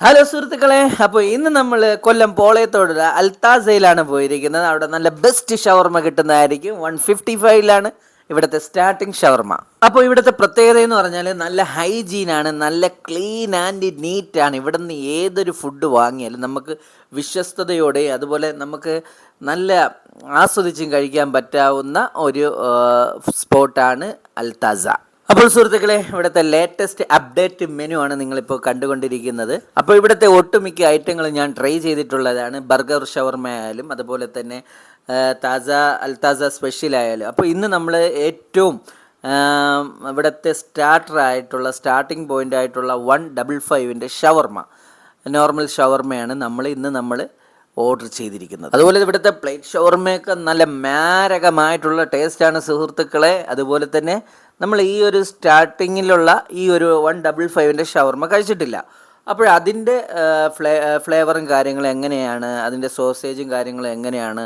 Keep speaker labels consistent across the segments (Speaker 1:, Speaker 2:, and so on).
Speaker 1: Hello സുഹൃത്തുക്കളെ, അപ്പോൾ ഇന്ന് നമ്മൾ കൊല്ലം പോളയത്തോടുള്ള അൽത്താസയിലാണ് പോയിരിക്കുന്നത്. അവിടെ നല്ല ബെസ്റ്റ് ഷവർമ കിട്ടുന്നതായിരിക്കും. 155ലാണ് ഇവിടുത്തെ സ്റ്റാർട്ടിംഗ് ഷവർമ. അപ്പോൾ ഇവിടുത്തെ പ്രത്യേകത എന്ന് പറഞ്ഞാൽ നല്ല ഹൈജീനാണ്, നല്ല ക്ലീൻ ആൻഡ് നീറ്റാണ്. ഇവിടെ നിന്ന് ഏതൊരു ഫുഡ് വാങ്ങിയാലും നമുക്ക് വിശ്വസ്തയോടെ അതുപോലെ നമുക്ക് നല്ല ആസ്വദിച്ചും കഴിക്കാൻ പറ്റാവുന്ന ഒരു സ്പോട്ടാണ് അൽത്താസ. അപ്പോൾ സുഹൃത്തുക്കളെ, ഇവിടുത്തെ ലേറ്റസ്റ്റ് അപ്ഡേറ്റ് മെനു ആണ് നിങ്ങളിപ്പോൾ കണ്ടുകൊണ്ടിരിക്കുന്നത്. അപ്പോൾ ഇവിടുത്തെ ഒട്ടുമിക്ക ഐറ്റങ്ങളും ഞാൻ ട്രൈ ചെയ്തിട്ടുള്ളതാണ്. ബർഗർ ഷവർമ ആയാലും അതുപോലെ തന്നെ അൽത്താസ സ്പെഷ്യൽ ആയാലും. അപ്പോൾ ഇന്ന് നമ്മൾ ഏറ്റവും ഇവിടുത്തെ സ്റ്റാർട്ടിംഗ് പോയിൻ്റ് ആയിട്ടുള്ള 155ൻ്റെ ഷവർമ, നോർമൽ ഷവർമയാണ് നമ്മൾ ഓർഡർ ചെയ്തിരിക്കുന്നത്. അതുപോലെ ഇവിടുത്തെ പ്ലേറ്റ് ഷവർമയൊക്കെ നല്ല മാരകമായിട്ടുള്ള ടേസ്റ്റാണ് സുഹൃത്തുക്കളെ. അതുപോലെ തന്നെ നമ്മൾ ഈ ഒരു സ്റ്റാർട്ടിങ്ങിലുള്ള ഈ ഒരു 155ൻ്റെ ഷവർമ കഴിച്ചിട്ടില്ല. അപ്പോൾ അതിൻ്റെ ഫ്ലേവറും കാര്യങ്ങളും എങ്ങനെയാണ്, അതിൻ്റെ സോസേജും കാര്യങ്ങളും എങ്ങനെയാണ്,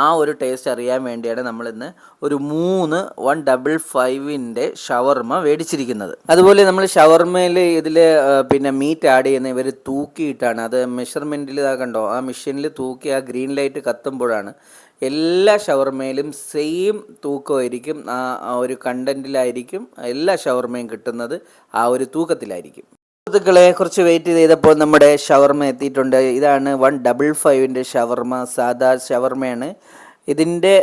Speaker 1: ആ ഒരു ടേസ്റ്റ് അറിയാൻ വേണ്ടിയാണ് നമ്മളിന്ന് ഒരു 155ൻ്റെ ഷവർമ മേടിച്ചിരിക്കുന്നത്. അതുപോലെ നമ്മൾ ഷവർമയിൽ ഇതിൽ പിന്നെ മീറ്റ് ആഡ് ചെയ്യുന്ന ഇവർ തൂക്കിയിട്ടാണ്, അത് മെഷർമെൻറ്റിൽ കണ്ടോ, ആ മെഷീനിൽ തൂക്കി ആ ഗ്രീൻ ലൈറ്റ് കത്തുമ്പോഴാണ് എല്ലാ ഷവർമയിലും സെയിം തൂക്കമായിരിക്കും, ആ ഒരു കണ്ടൻറ്റിലായിരിക്കും എല്ലാ ഷവർമയും കിട്ടുന്നത്, ആ ഒരു തൂക്കത്തിലായിരിക്കും. സുഹൃത്തുക്കളെ, കുറച്ച് വെയിറ്റ് ചെയ്തപ്പോൾ നമ്മുടെ ഷവർമ എത്തിയിട്ടുണ്ട്. ഇതാണ് 155ൻ്റെ ഷവർമ, സാദാ ഷവർമയാണ്. ഇതിൻ്റെ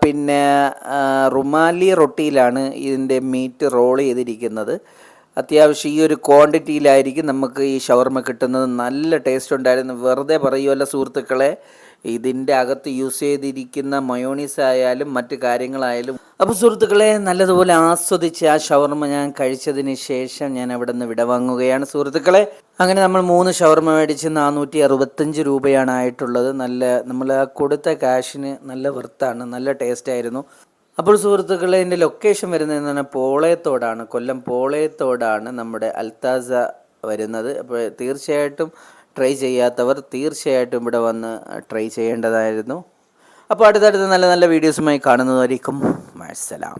Speaker 1: പിന്നെ റുമാലി റൊട്ടിയിലാണ് ഇതിൻ്റെ മീറ്റ് റോൾ ചെയ്തിരിക്കുന്നത്. അത്യാവശ്യം ഈ ഒരു ക്വാണ്ടിറ്റിയിലായിരിക്കും നമുക്ക് ഈ ഷവർമ കിട്ടുന്നത്. നല്ല ടേസ്റ്റ് ഉണ്ടായിരുന്നു, വെറുതെ പറയുമല്ല സുഹൃത്തുക്കളെ. ഇതിൻ്റെ അകത്ത് യൂസ് ചെയ്തിരിക്കുന്ന മയോണീസ് ആയാലും മറ്റു കാര്യങ്ങളായാലും. അപ്പോൾ സുഹൃത്തുക്കളെ, നല്ലതുപോലെ ആസ്വദിച്ച് ആ ഷവർമ ഞാൻ കഴിച്ചതിന് ശേഷം ഞാൻ അവിടെ നിന്ന് വിടവാങ്ങുകയാണ് സുഹൃത്തുക്കളെ. അങ്ങനെ നമ്മൾ 3 ഷവർമ മേടിച്ച് 465 രൂപയാണ് ആയിട്ടുള്ളത്. നമ്മൾ കൊടുത്ത ക്യാഷിന് നല്ല വർത്താണ്, നല്ല ടേസ്റ്റ് ആയിരുന്നു. അപ്പോൾ സുഹൃത്തുക്കളെ, എൻ്റെ ലൊക്കേഷൻ വരുന്നതെന്ന് പറഞ്ഞാൽ പോളയത്തോടാണ്, കൊല്ലം പോളയത്തോടാണ് നമ്മുടെ അൽത്താസ വരുന്നത്. അപ്പോൾ തീർച്ചയായിട്ടും ട്രൈ ചെയ്യാത്തവർ തീർച്ചയായിട്ടും ഇവിടെ വന്ന് ട്രൈ ചെയ്യേണ്ടതായിരുന്നു. അപ്പോൾ അടുത്തടുത്ത് നല്ല നല്ല വീഡിയോസുമായി കാണുന്നതായിരിക്കും. മഅസ്സലാം.